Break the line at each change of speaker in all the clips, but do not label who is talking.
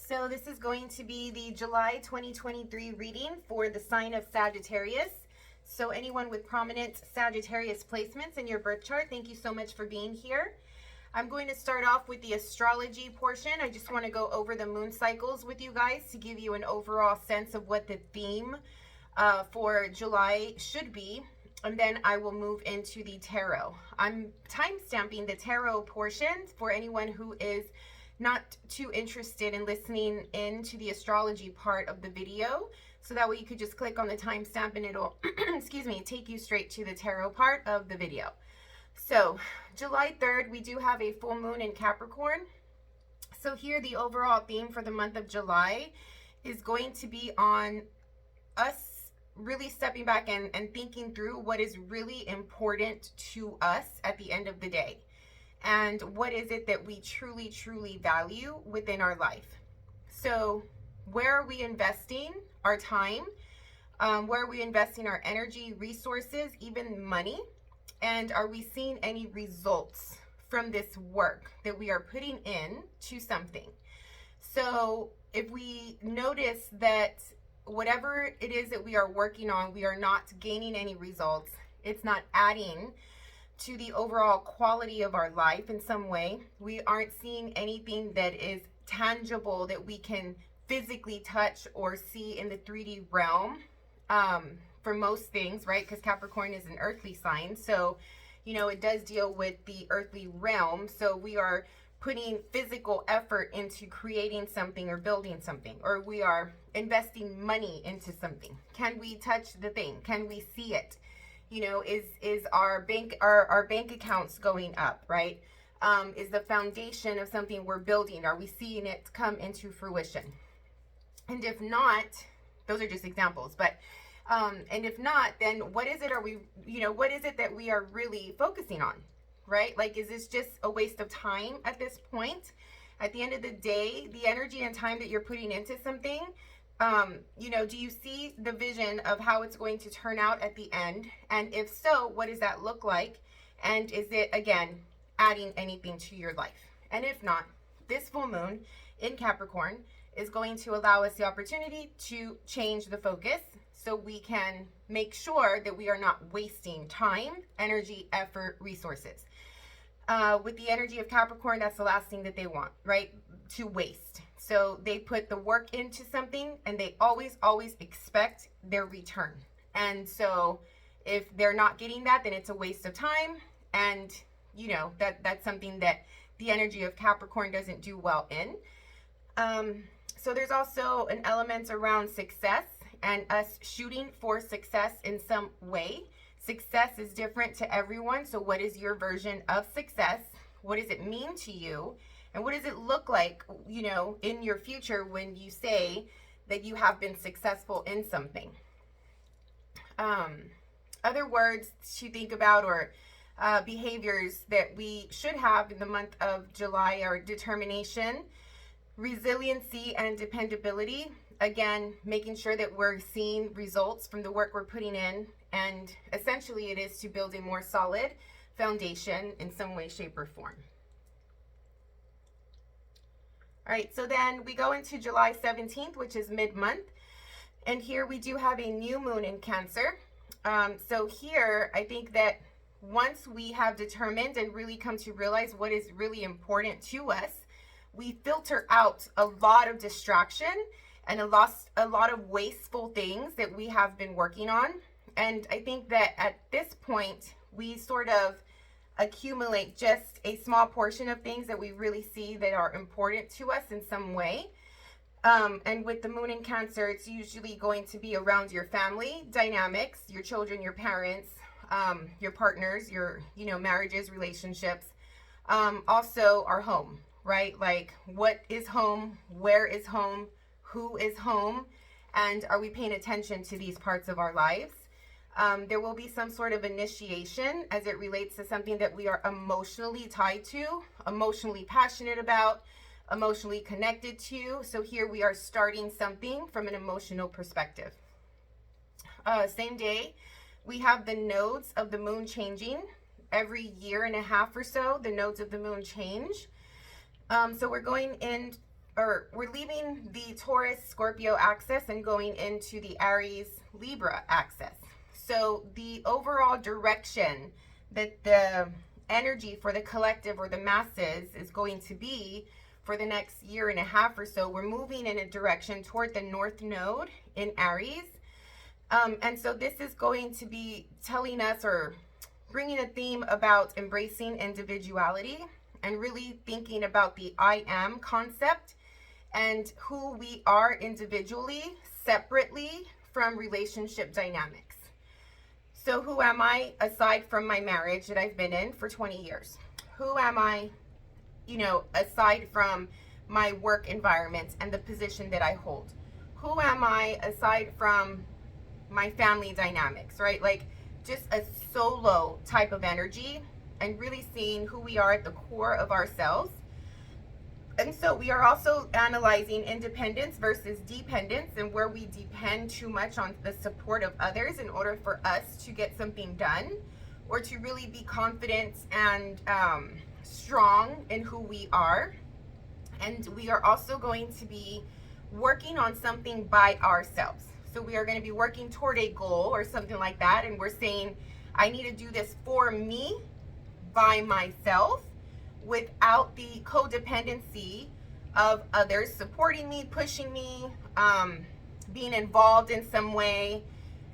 So this is going to be the July 2023 reading for the sign of Sagittarius. So anyone with prominent Sagittarius placements in your birth chart, thank you so much for being here. I'm going to start off with the astrology portion. I just want to go over the moon cycles with you guys to give you an overall sense of what the theme for July should be. And then I will move into the tarot. I'm time-stamping the tarot portion for anyone who is not too interested in listening into the astrology part of the video. So that way you could just click on the timestamp and it'll, excuse me, take you straight to the tarot part of the video. So July 3rd, we do have a full moon in Capricorn. So here the overall theme for the month of July is going to be on us really stepping back and thinking through what is really important to us at the end of the day. And what is it that we truly value within our life? So where are we investing our time? Where are we investing our energy, resources, even money? And are we seeing any results from this work that we are putting in to something? So if we notice that whatever it is that we are working on, we are not gaining any results, it's not adding to the overall quality of our life in some way, we aren't seeing anything that is tangible that we can physically touch or see in the 3D realm for most things, right? Because Capricorn is an earthly sign. So, you know, it does deal with the earthly realm. So we are putting physical effort into creating something or building something, or we are investing money into something. Can we touch the thing? Can we see it? You know, is our bank accounts going up, right? Is the foundation of something we're building, are we seeing it come into fruition? And if not, those are just examples, but and if not, then what is it what is it that we are really focusing on, right? Like, is this just a waste of time at this point? At the end of the day, the energy and time that you're putting into something, do you see the vision of how it's going to turn out at the end? And if so, what does that look like? And is it, again, adding anything to your life? And if not, this full moon in Capricorn is going to allow us the opportunity to change the focus so we can make sure that we are not wasting time, energy, effort, resources. With the energy of Capricorn, that's the last thing that they want, right? To waste. So they put the work into something and they always expect their return. And so if they're not getting that, then it's a waste of time. And you know, that's something that the energy of Capricorn doesn't do well in. So there's also an element around success and us shooting for success in some way. Success is different to everyone. So what is your version of success? What does it mean to you? And what does it look like, you know, in your future when you say that you have been successful in something? Other words to think about, or behaviors that we should have in the month of July, are determination, resiliency, and dependability. Again, making sure that we're seeing results from the work we're putting in. And essentially it is to build a more solid foundation in some way, shape, or form. All right, so then we go into July 17th, which is mid-month. And here we do have a new moon in Cancer. So here, I think that once we have determined and really come to realize what is really important to us, we filter out a lot of distraction and a lot of wasteful things that we have been working on. And I think that at this point, we sort of accumulate just a small portion of things that we really see that are important to us in some way. And with the moon in Cancer, it's usually going to be around your family dynamics, your children, your parents, your partners, your, marriages, relationships. Also our home, right? Like, what is home? Where is home? Who is home? And are we paying attention to these parts of our lives? There will be some sort of initiation as it relates to something that we are emotionally tied to, emotionally passionate about, emotionally connected to. So here we are starting something from an emotional perspective. Same day, we have the nodes of the moon changing. Every year and a half or so, the nodes of the moon change. So we're going in we're leaving the Taurus Scorpio axis and going into the Aries Libra axis. So the overall direction that the energy for the collective or the masses is going to be for the next year and a half or so, we're moving in a direction toward the North Node in Aries. And so this is going to be telling us or bringing a theme about embracing individuality and really thinking about the I am concept and who we are individually, separately from relationship dynamics. So who am I aside from my marriage that I've been in for 20 years? Who am I, aside from my work environment and the position that I hold? Who am I aside from my family dynamics, right? Like just a solo type of energy and really seeing who we are at the core of ourselves. And so we are also analyzing independence versus dependence and where we depend too much on the support of others in order for us to get something done or to really be confident and strong in who we are. And we are also going to be working on something by ourselves. So we are going to be working toward a goal or something like that. And we're saying, I need to do this for me by myself, without the codependency of others supporting me, pushing me, being involved in some way.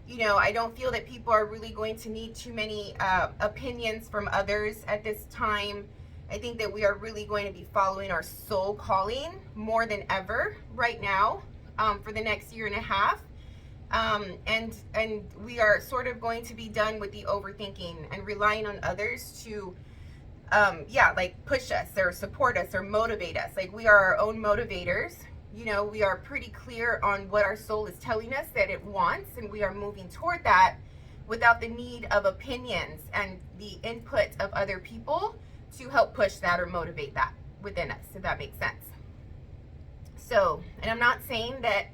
I don't feel that people are really going to need too many opinions from others at this time. I think that we are really going to be following our soul calling more than ever right now for the next year and a half. And we are sort of going to be done with the overthinking and relying on others to push us or support us or motivate us. Like we are our own motivators. We are pretty clear on what our soul is telling us that it wants, and we are moving toward that without the need of opinions and the input of other people to help push that or motivate that within us, if that makes sense. So, and I'm not saying that,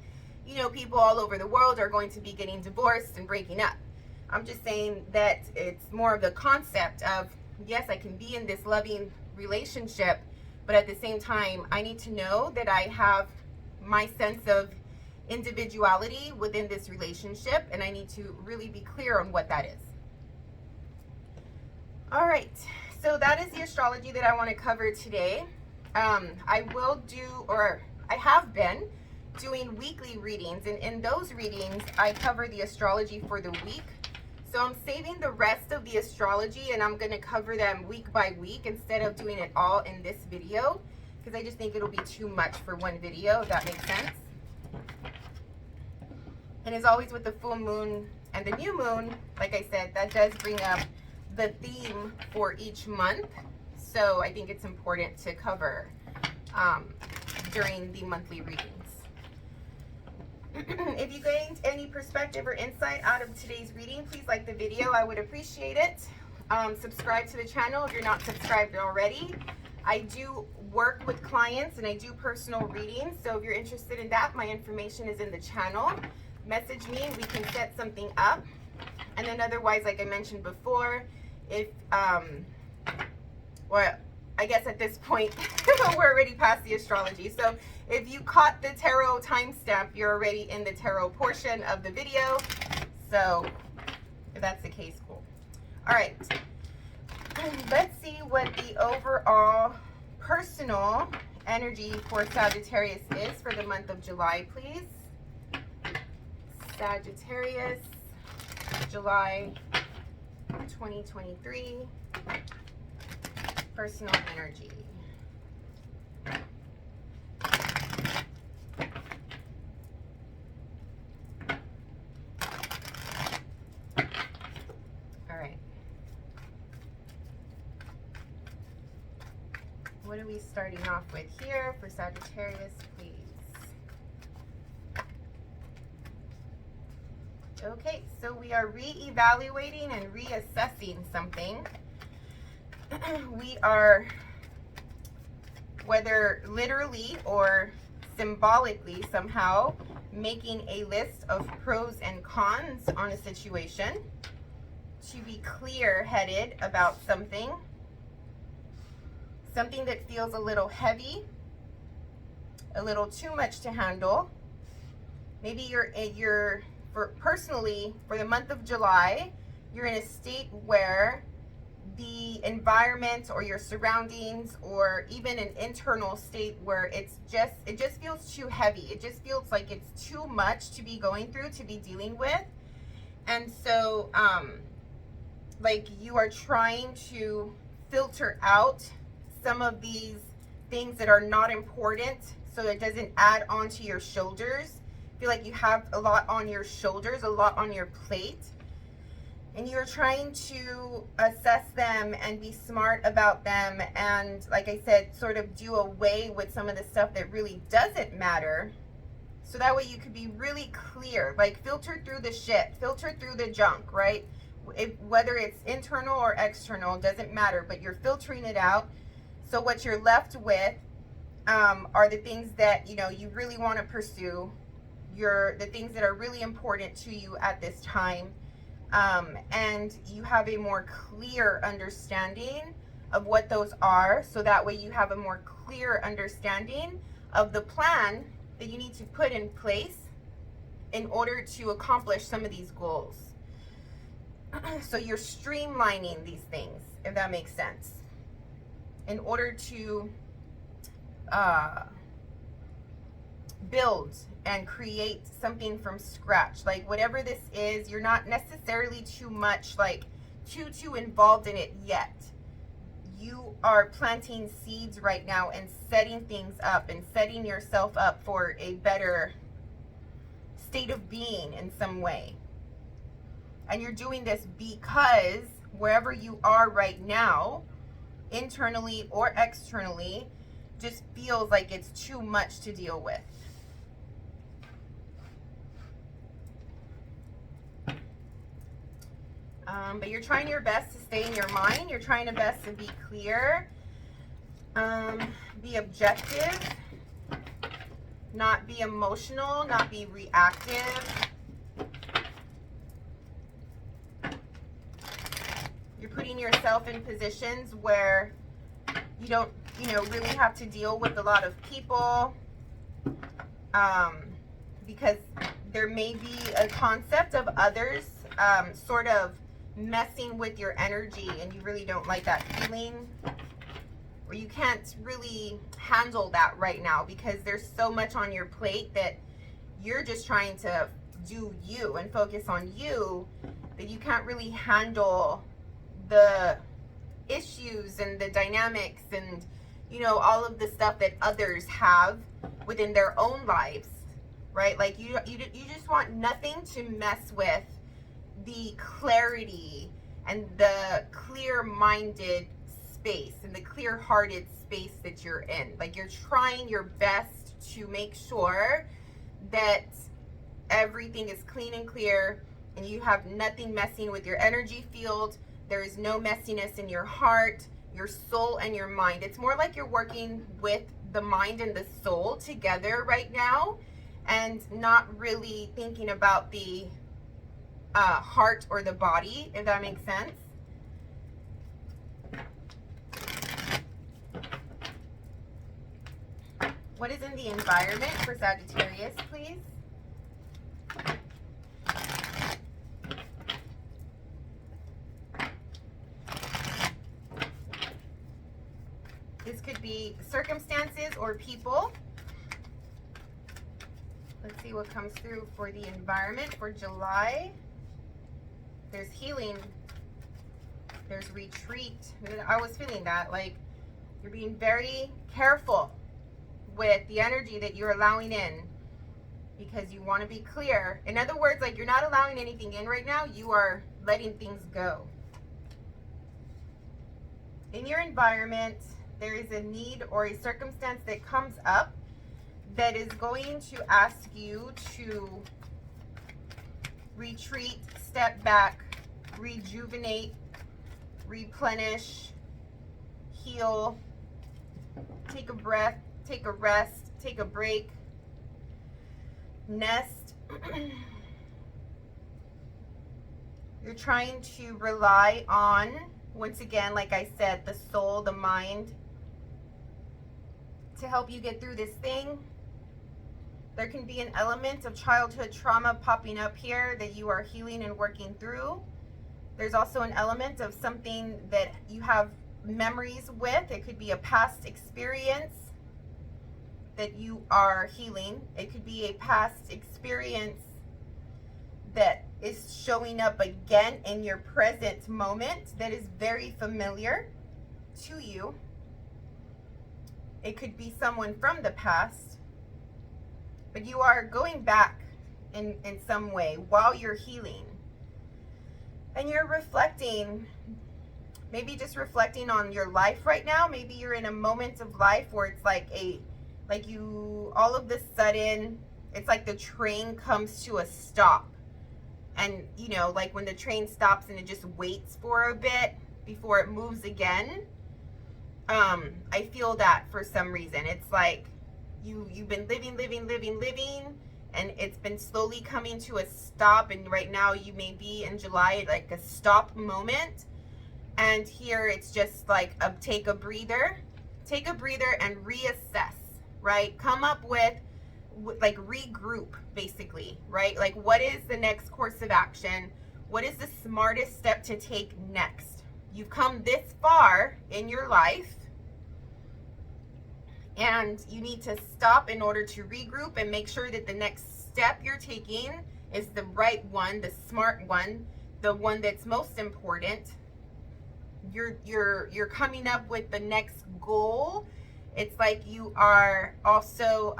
people all over the world are going to be getting divorced and breaking up. I'm just saying that it's more of the concept of, yes, I can be in this loving relationship, but at the same time, I need to know that I have my sense of individuality within this relationship, and I need to really be clear on what that is. All right, so that is the astrology that I want to cover today. I have been doing weekly readings, and in those readings, I cover the astrology for the week. So I'm saving the rest of the astrology and I'm going to cover them week by week instead of doing it all in this video, because I just think it'll be too much for one video, if that makes sense. And as always with the full moon and the new moon, like I said, that does bring up the theme for each month. So I think it's important to cover during the monthly readings. If you gained any perspective or insight out of today's reading, please like the video. I would appreciate it. Subscribe to the channel if you're not subscribed already. I do work with clients and I do personal readings. So if you're interested in that, my information is in the channel. Message me and we can set something up. And then otherwise, like I mentioned before, if, I guess at this point, we're already past the astrology. So if you caught the tarot timestamp, you're already in the tarot portion of the video. So if that's the case, cool. All right, let's see what the overall personal energy for Sagittarius is for the month of July, please. Sagittarius, July 2023, personal energy. What are we starting off with here for Sagittarius, please? Okay, so we are re-evaluating and reassessing something. We are, whether literally or symbolically somehow, making a list of pros and cons on a situation to be clear-headed about something that feels a little heavy, a little too much to handle. Maybe you're personally, for the month of July, you're in a state where the environment or your surroundings, or even an internal state where it just feels too heavy. It just feels like it's too much to be going through, to be dealing with. And so like you are trying to filter out some of these things that are not important, so it doesn't add onto your shoulders. I feel like you have a lot on your shoulders, a lot on your plate, and you're trying to assess them and be smart about them, and like I said, sort of do away with some of the stuff that really doesn't matter, so that way you could be really clear. Like, filter through the shit, filter through the junk, right? Whether it's internal or external, doesn't matter, but you're filtering it out. So what you're left with are the things that, you know, you really want to pursue, the things that are really important to you at this time. And you have a more clear understanding of what those are, so that way you have a more clear understanding of the plan that you need to put in place in order to accomplish some of these goals. So you're streamlining these things, if that makes sense, in order to build and create something from scratch. Like, whatever this is, you're not necessarily too much, like too involved in it yet. You are planting seeds right now and setting things up and setting yourself up for a better state of being in some way. And you're doing this because wherever you are right now, internally or externally, just feels like it's too much to deal with. But you're trying your best to stay in your mind. You're trying your best to be clear, be objective, not be emotional, not be reactive. You're putting yourself in positions where you don't, really have to deal with a lot of people, because there may be a concept of others sort of messing with your energy, and you really don't like that feeling, or you can't really handle that right now because there's so much on your plate that you're just trying to do you and focus on you, that you can't really handle the issues and the dynamics and all of the stuff that others have within their own lives, right? Like you just want nothing to mess with the clarity and the clear-minded space and the clear-hearted space that you're in. Like, you're trying your best to make sure that everything is clean and clear and you have nothing messing with your energy field. There is no messiness in your heart, your soul, and your mind. It's more like you're working with the mind and the soul together right now, and not really thinking about the heart or the body, if that makes sense. What is in the environment for Sagittarius, please? This could be circumstances or people. Let's see what comes through for the environment for July. There's healing. There's retreat. I was feeling that. Like, you're being very careful with the energy that you're allowing in because you want to be clear. In other words, like, you're not allowing anything in right now. You are letting things go. In your environment, there is a need or a circumstance that comes up that is going to ask you to retreat, step back, rejuvenate, replenish, heal, take a breath, take a rest, take a break, nest. You're trying to rely on, once again, like I said, the soul, the mind, to help you get through this thing. There can be an element of childhood trauma popping up here that you are healing and working through. There's also an element of something that you have memories with. It could be a past experience that you are healing. It could be a past experience that is showing up again in your present moment that is very familiar to you. It could be someone from the past, but you are going back in some way while you're healing. And you're reflecting, maybe just reflecting on your life right now. Maybe you're in a moment of life where it's like you, all of a sudden, it's like the train comes to a stop. And, you know, like when the train stops and it just waits for a bit before it moves again. I feel that for some reason. It's like you've been living, and it's been slowly coming to a stop. And right now you may be in July, like a stop moment. And here it's just like take a breather and reassess, right? Come up with, like, regroup, basically, right? Like, what is the next course of action? What is the smartest step to take next? You've come this far in your life, and you need to stop in order to regroup and make sure that the next step you're taking is the right one, the smart one, the one that's most important. You're coming up with the next goal. It's like you are also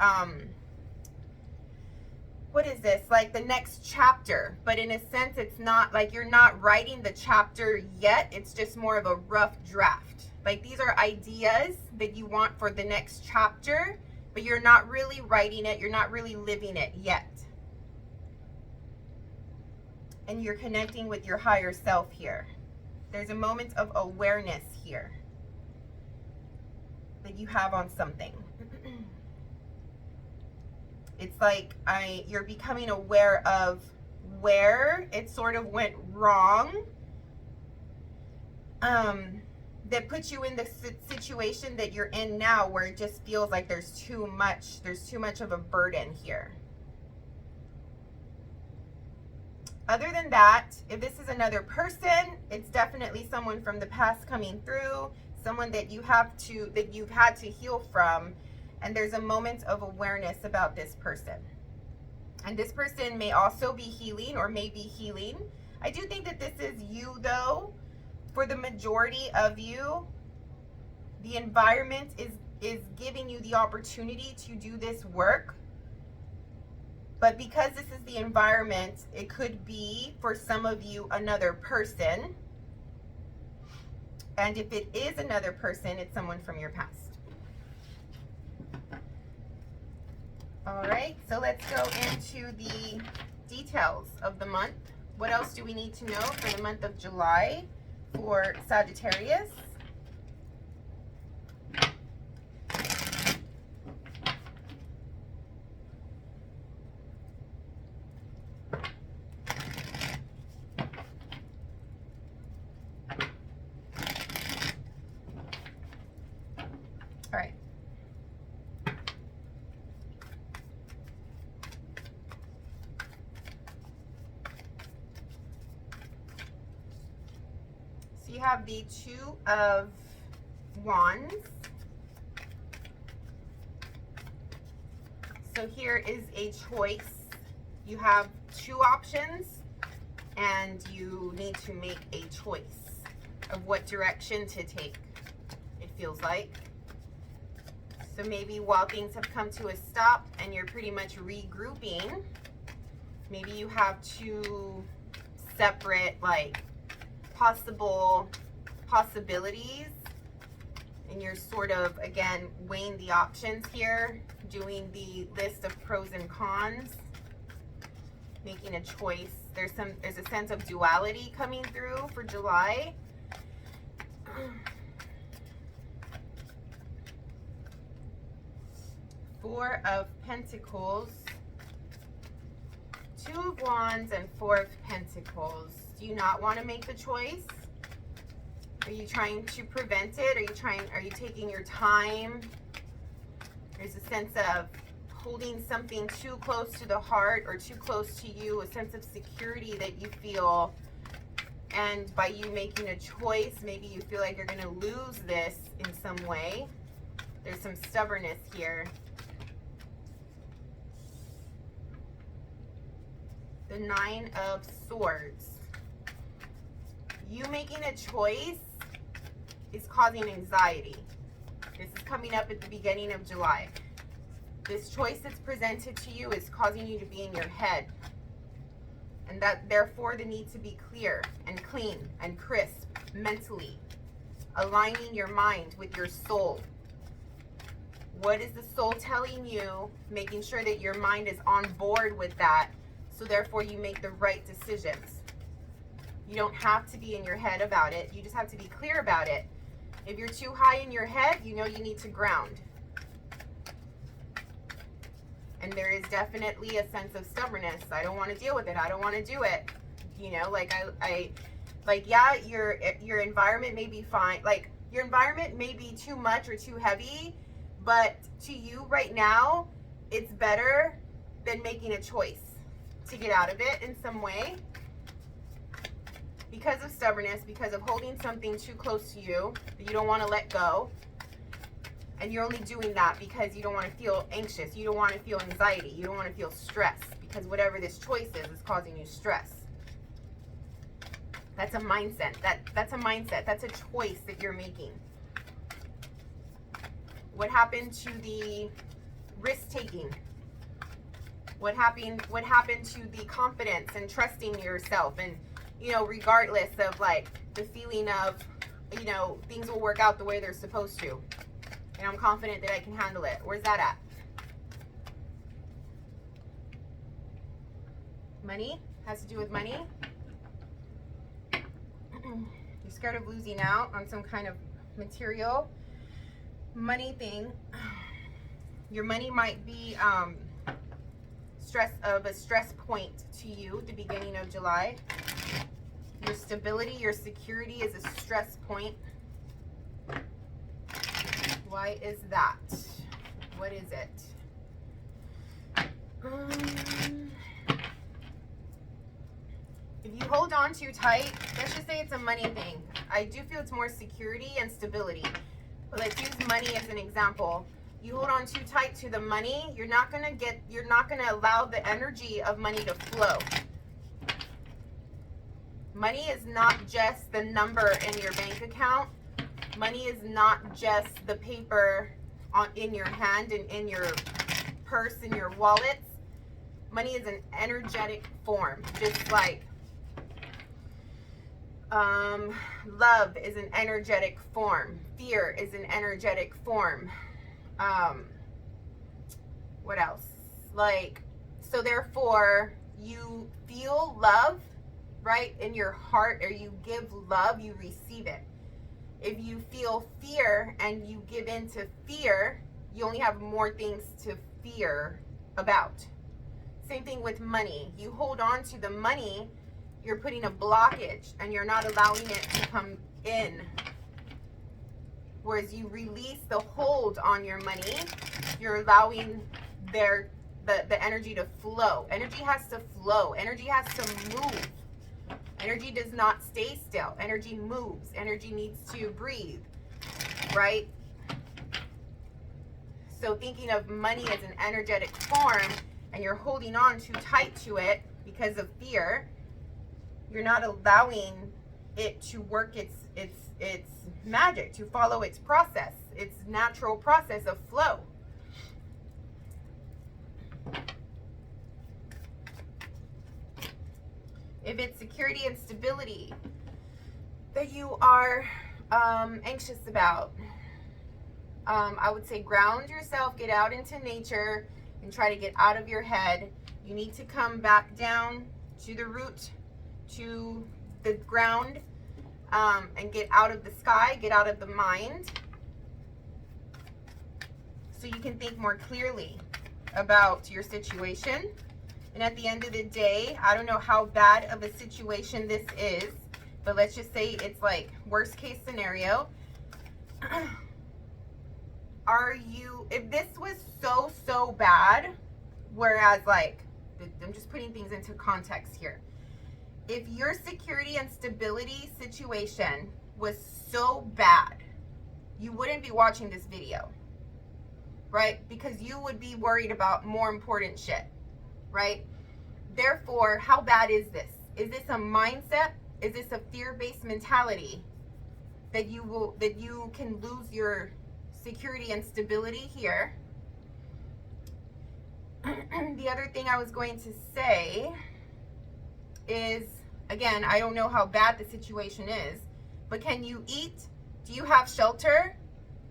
what is this, like the next chapter, but in a sense it's not like you're not writing the chapter yet. It's just more of a rough draft. Like, these are ideas that you want for the next chapter, but you're not really writing it, you're not really living it yet. And you're connecting with your higher self here. There's a moment of awareness here that you have on something. It's like you're becoming aware of where it sort of went wrong, that puts you in the situation that you're in now, where it just feels like there's too much of a burden here. Other than that, if this is another person, it's definitely someone from the past coming through, someone that you've had to heal from. And there's a moment of awareness about this person. And this person may also be healing, or may be healing. I do think that this is you, though. For the majority of you, the environment is giving you the opportunity to do this work. But because this is the environment, it could be, for some of you, another person. And if it is another person, it's someone from your past. All right, so let's go into the details of the month. What else do we need to know for the month of July for Sagittarius? All right. So you have the Two of Wands. So here is a choice. You have two options, and you need to make a choice of what direction to take, it feels like. So maybe while things have come to a stop and you're pretty much regrouping, maybe you have two separate, like, possibilities, and you're sort of, again, weighing the options here, doing the list of pros and cons, making a choice. There's a sense of duality coming through for July. Four of Pentacles, Two of Wands, and Four of Pentacles. Do you not want to make the choice? Are you trying to prevent it? Are you taking your time? There's a sense of holding something too close to the heart or too close to you, a sense of security that you feel. And by you making a choice, maybe you feel like you're going to lose this in some way. There's some stubbornness here. The Nine of Swords. You making a choice is causing anxiety. This is coming up at the beginning of July. This choice that's presented to you is causing you to be in your head. And that therefore the need to be clear and clean and crisp mentally. Aligning your mind with your soul. What is the soul telling you? Making sure that your mind is on board with that. So therefore you make the right decisions. You don't have to be in your head about it. You just have to be clear about it. If you're too high in your head, you know you need to ground. And there is definitely a sense of stubbornness. I don't want to deal with it. I don't want to do it. You know, like yeah, your environment may be fine. Like your environment may be too much or too heavy, but to you right now, it's better than making a choice to get out of it in some way. Because of stubbornness, because of holding something too close to you that you don't want to let go. And you're only doing that because you don't want to feel anxious. You don't want to feel anxiety. You don't want to feel stress. Because whatever this choice is causing you stress. That's a mindset. That's a mindset. That's a choice that you're making. What happened to the risk-taking? What happened to the confidence and trusting yourself? And, you know, regardless of like the feeling of, you know, things will work out the way they're supposed to. And I'm confident that I can handle it. Where's that at? Money? Has to do with money? You're scared of losing out on some kind of material money thing. Your money might be a stress point to you at the beginning of July. Your stability, your security is a stress point. Why is that? What is it? If you hold on too tight, let's just say it's a money thing. I do feel it's more security and stability. But let's use money as an example. You hold on too tight to the money, you're not gonna allow the energy of money to flow. Money is not just the number in your bank account. Money is not just the paper in your hand and in your purse and your wallets. Money is an energetic form, just like love is an energetic form. Fear is an energetic form. What else? Like, so therefore you feel love, right, in your heart, or you give love, you receive it. If you feel fear and you give in to fear, you only have more things to fear about. Same thing with money. You hold on to the money, you're putting a blockage and you're not allowing it to come in. Whereas you release the hold on your money, you're allowing the energy to flow. Energy has to flow. Energy has to move. Energy does not stay still. Energy moves. Energy needs to breathe, right? So thinking of money as an energetic form and you're holding on too tight to it because of fear, you're not allowing it to work its magic, to follow its process, its natural process of flow. If it's security and stability that you are anxious about, I would say ground yourself, get out into nature, and try to get out of your head. You need to come back down to the root, to the ground, and get out of the sky, get out of the mind, so you can think more clearly about your situation. And at the end of the day, I don't know how bad of a situation this is, but let's just say it's like worst case scenario. if this was so bad, whereas like, I'm just putting things into context here. If your security and stability situation was so bad, you wouldn't be watching this video, right? Because you would be worried about more important shit, right? Therefore, how bad is this? Is this a mindset? Is this a fear-based mentality that you can lose your security and stability here? The other thing I was going to say is, again, I don't know how bad the situation is, but can you eat? Do you have shelter?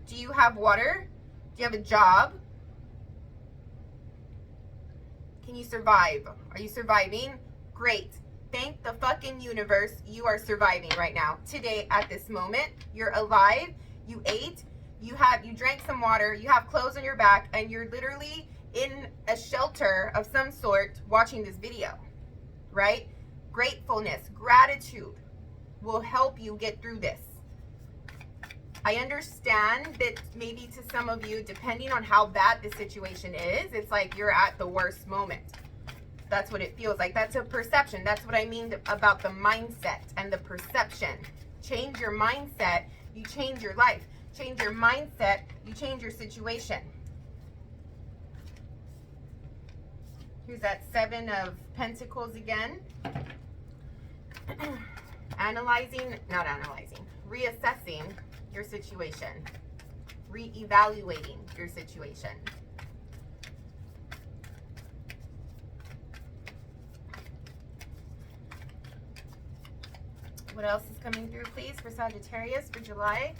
Do you have water? Do you have a job? Can you survive? Are you surviving? Great. Thank the fucking universe you are surviving right now. Today, at this moment, you're alive, you ate, you drank some water, you have clothes on your back, and you're literally in a shelter of some sort watching this video, right? Gratefulness, gratitude will help you get through this. I understand that maybe to some of you, depending on how bad the situation is, it's like you're at the worst moment. That's what it feels like. That's a perception. That's what I mean about the mindset and the perception. Change your mindset, you change your life. Change your mindset, you change your situation. Here's that Seven of Pentacles again. Reassessing your situation, reevaluating your situation. What else is coming through, please, for Sagittarius for July?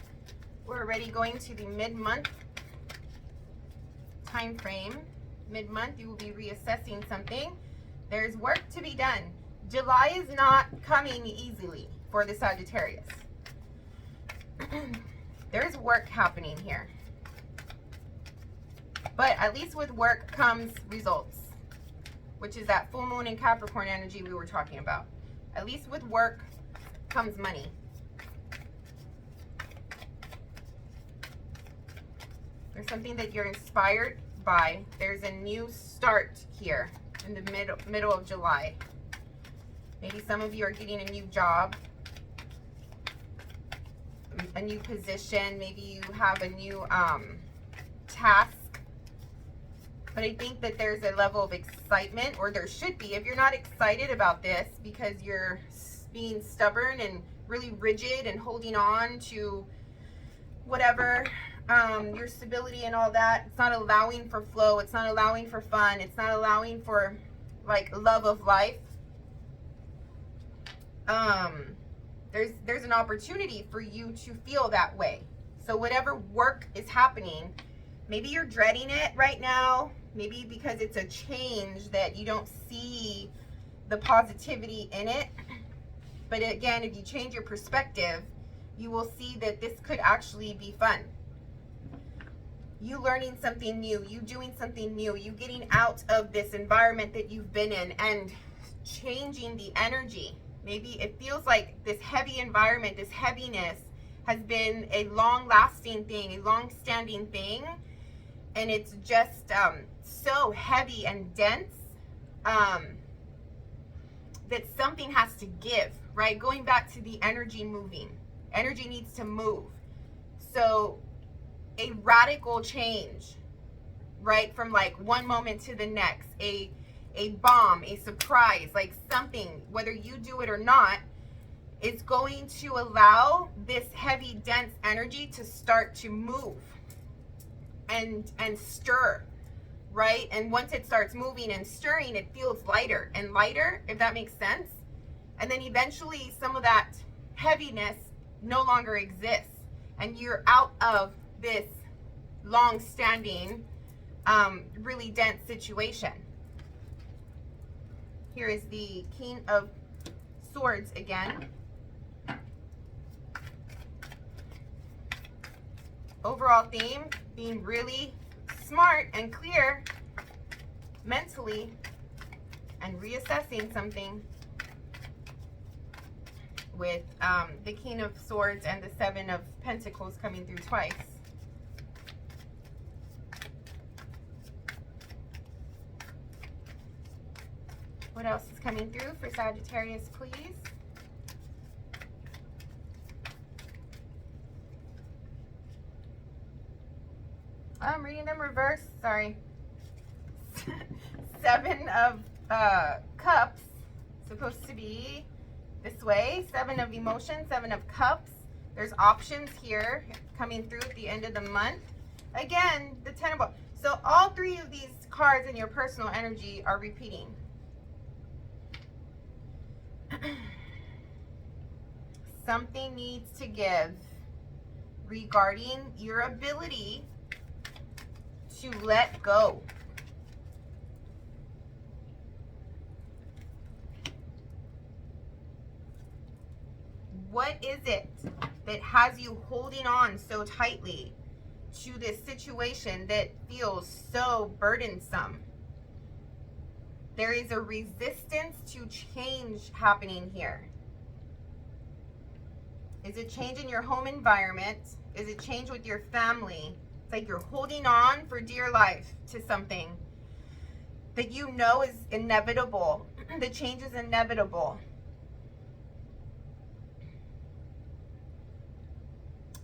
We're already going to the mid-month time frame. Mid-month, you will be reassessing something. There's work to be done. July is not coming easily for the Sagittarius. There's work happening here. But at least with work comes results, which is that full moon and Capricorn energy we were talking about. At least with work comes money. There's something that you're inspired by. There's a new start here in the middle of July. Maybe some of you are getting a new job, a new position. Maybe you have a new task. But I think that there's a level of excitement, or there should be. If you're not excited about this because you're being stubborn and really rigid and holding on to whatever, your stability and all that, it's not allowing for flow, it's not allowing for fun, it's not allowing for like love of life. There's an opportunity for you to feel that way. So whatever work is happening, maybe you're dreading it right now, maybe because it's a change that you don't see the positivity in it. But again, if you change your perspective, you will see that this could actually be fun. You learning something new, you doing something new, you getting out of this environment that you've been in and changing the energy. Maybe it feels like this heavy environment, this heaviness has been a long-lasting thing, a long-standing thing, and it's just so heavy and dense that something has to give, right? Going back to the energy moving. Energy needs to move. So a radical change, right? From like one moment to the next, a bomb, a surprise, like something, whether you do it or not, is going to allow this heavy, dense energy to start to move and stir, right? And once it starts moving and stirring, it feels lighter and lighter, if that makes sense. And then eventually some of that heaviness no longer exists, and you're out of this long-standing, really dense situation. Here is the King of Swords again. Overall theme, being really smart and clear mentally and reassessing something with the King of Swords and the Seven of Pentacles coming through twice. What else is coming through for Sagittarius, please? I'm reading them reverse. Sorry. 7 of Cups. Supposed to be this way. 7 of Emotions, 7 of Cups. There's options here coming through at the end of the month. Again, the 10 of... So all 3 of these cards in your personal energy are repeating. Something needs to give regarding your ability to let go. What is it that has you holding on so tightly to this situation that feels so burdensome? There is a resistance to change happening here. Is it change in your home environment? Is it change with your family? It's like you're holding on for dear life to something that you know is inevitable. The change is inevitable.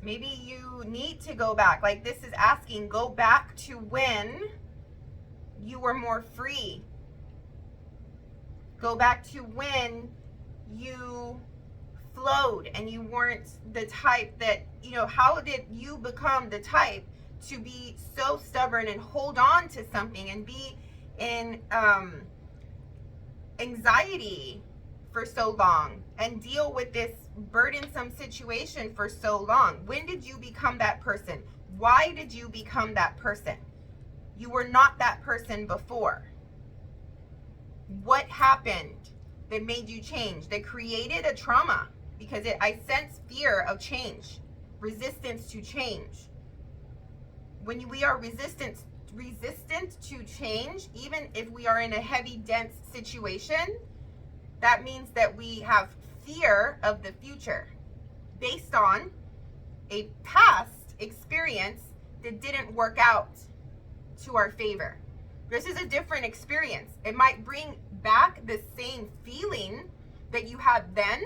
Maybe you need to go back. Like this is asking, go back to when you were more free. Go back to when you flowed and you weren't the type that, you know, how did you become the type to be so stubborn and hold on to something and be in anxiety for so long and deal with this burdensome situation for so long? When did you become that person? Why did you become that person? You were not that person before. What happened that made you change, that created a trauma? Because I sense fear of change, resistance to change. When we are resistant to change, even if we are in a heavy, dense situation, that means that we have fear of the future based on a past experience that didn't work out to our favor. This is a different experience. It might bring back the same feeling that you had then,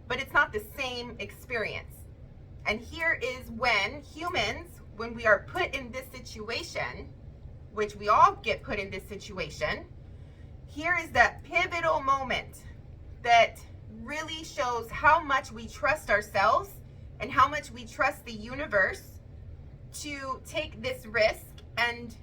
but it's not the same experience. And here is when humans, when we are put in this situation, which we all get put in this situation, here is that pivotal moment that really shows how much we trust ourselves and how much we trust the universe to take this risk and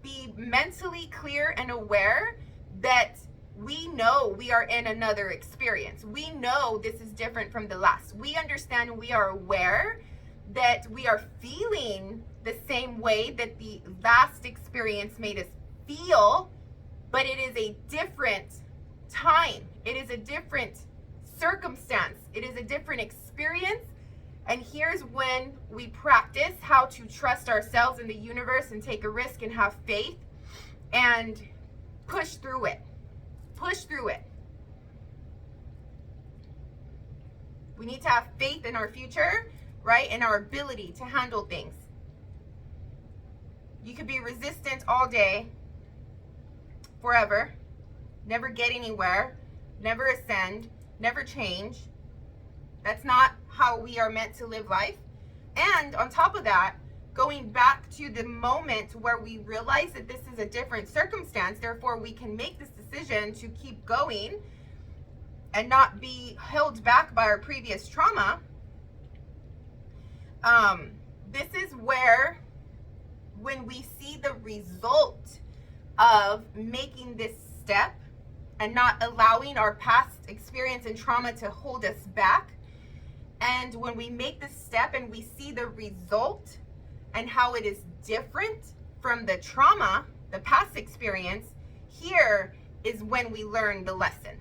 be mentally clear and aware that we know we are in another experience. We know this is different from the last. We understand and we are aware that we are feeling the same way that the last experience made us feel, but it is a different time. It is a different circumstance. It is a different experience. And here's when we practice how to trust ourselves and the universe and take a risk and have faith and push through it. Push through it. We need to have faith in our future, right? And our ability to handle things. You could be resistant all day, forever, never get anywhere, never ascend, never change. That's not how we are meant to live life. And on top of that, going back to the moment where we realize that this is a different circumstance, therefore we can make this decision to keep going and not be held back by our previous trauma. This is where, when we see the result of making this step and not allowing our past experience and trauma to hold us back, and when we make the step and we see the result and how it is different from the trauma, the past experience, here is when we learn the lesson,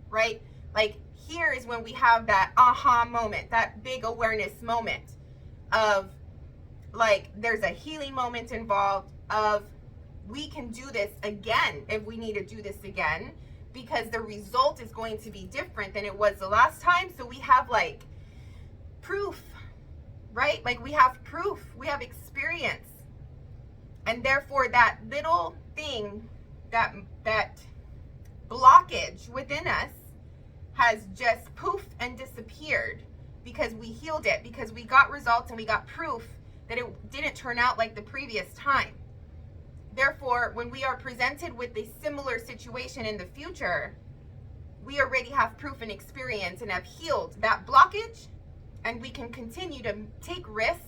right? Like here is when we have that aha moment, that big awareness moment of like there's a healing moment involved of we can do this again if we need to do this again, because the result is going to be different than it was the last time. So we have like proof, right? Like we have proof, we have experience. And therefore that little thing, that blockage within us has just poof and disappeared because we healed it, because we got results and we got proof that it didn't turn out like the previous time. Therefore, when we are presented with a similar situation in the future, we already have proof and experience and have healed that blockage, and we can continue to take risk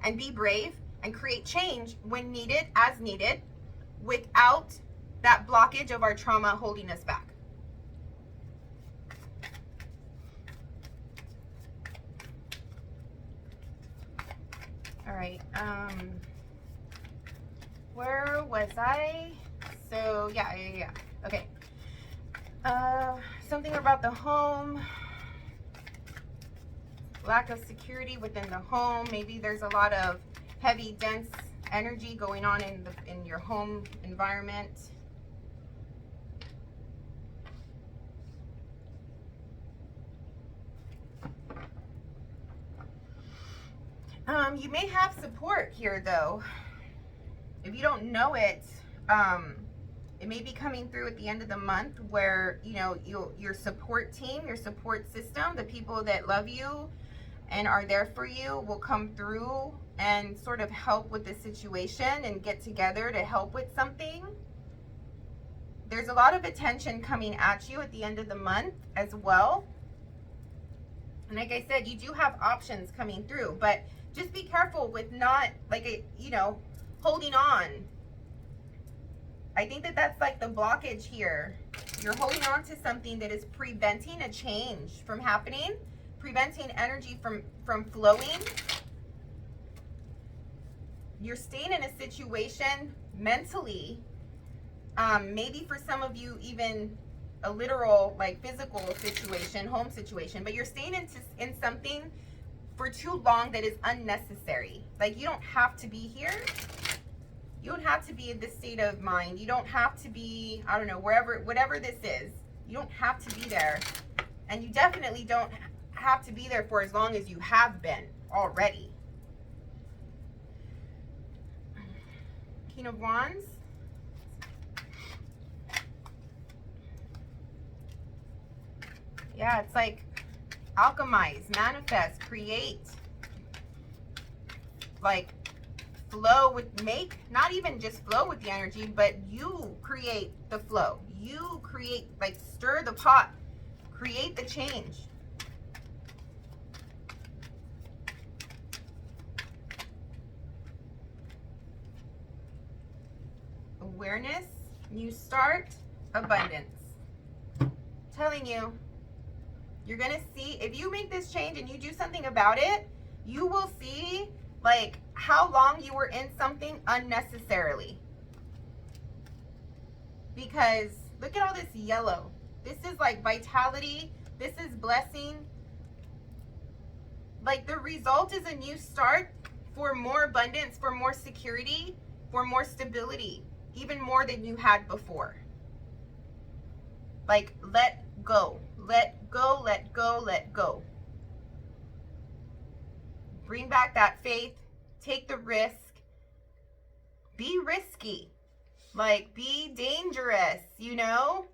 and be brave and create change when needed, as needed, without that blockage of our trauma holding us back. All right, where was I? So yeah. Okay. Something about the home, lack of security within the home. Maybe there's a lot of heavy, dense energy going on in your home environment. You may have support here though. If you don't know it, it may be coming through at the end of the month where, you know, your support team, your support system, the people that love you and are there for you will come through and sort of help with the situation and get together to help with something. There's a lot of attention coming at you at the end of the month as well. And like I said, you do have options coming through, but just be careful with not, like, you know, holding on. I think that that's like the blockage here. You're holding on to something that is preventing a change from happening, preventing energy from flowing. You're staying in a situation mentally, maybe for some of you even a literal, like, physical situation, home situation, but you're staying in something for too long that is unnecessary. Like, you don't have to be here. You don't have to be in this state of mind. You don't have to be, I don't know, whatever this is. You don't have to be there. And you definitely don't have to be there for as long as you have been already. King of Wands. Yeah, it's like alchemize, manifest, create. Like, flow with, not even just flow with the energy, but you create the flow. You create, like, stir the pot, create the change. Awareness, new start, abundance. Telling you, you're gonna see, if you make this change and you do something about it, you will see, like, how long you were in something unnecessarily. Because look at all this yellow. This is like vitality. This is blessing. Like, the result is a new start for more abundance, for more security, for more stability, even more than you had before. Like, let go. Let go, let go, let go. Bring back that faith. Take the risk. Be risky. Like, be dangerous, you know?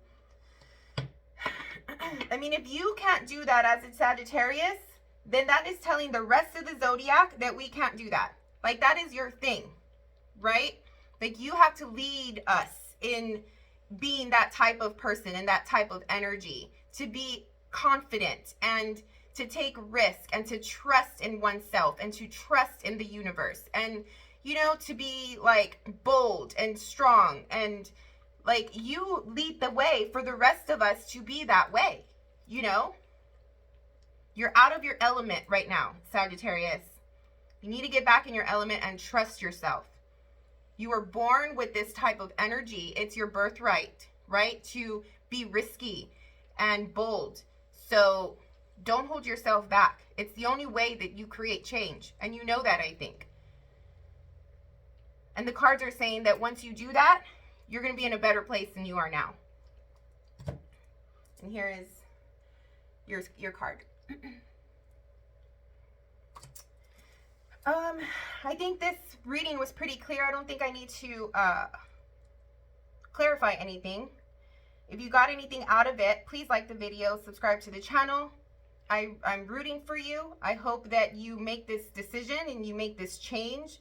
I mean, if you can't do that as a Sagittarius, then that is telling the rest of the zodiac that we can't do that. Like, that is your thing, right? Like, you have to lead us in being that type of person and that type of energy, to be confident and to take risk and to trust in oneself and to trust in the universe, and, you know, to be like bold and strong, and like, you lead the way for the rest of us to be that way. You know, you're out of your element right now, Sagittarius. You need to get back in your element and trust yourself. You were born with this type of energy. It's your birthright, right? To be risky and bold. So don't hold yourself back. It's the only way that you create change. And you know that, I think. And the cards are saying that once you do that, you're going to be in a better place than you are now. And here is your card. I think this reading was pretty clear. I don't think I need to clarify anything. If you got anything out of it, please like the video, subscribe to the channel. I'm rooting for you. I hope that you make this decision and you make this change.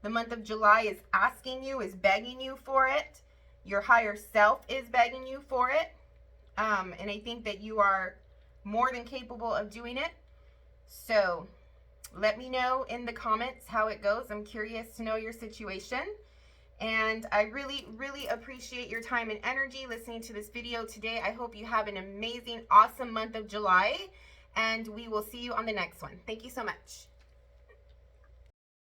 The month of July is asking you, is begging you for it. Your higher self is begging you for it. And I think that you are more than capable of doing it. So let me know in the comments how it goes. I'm curious to know your situation. And I really, really appreciate your time and energy listening to this video today. I hope you have an amazing, awesome month of July. And we will see you on the next one. Thank you so much.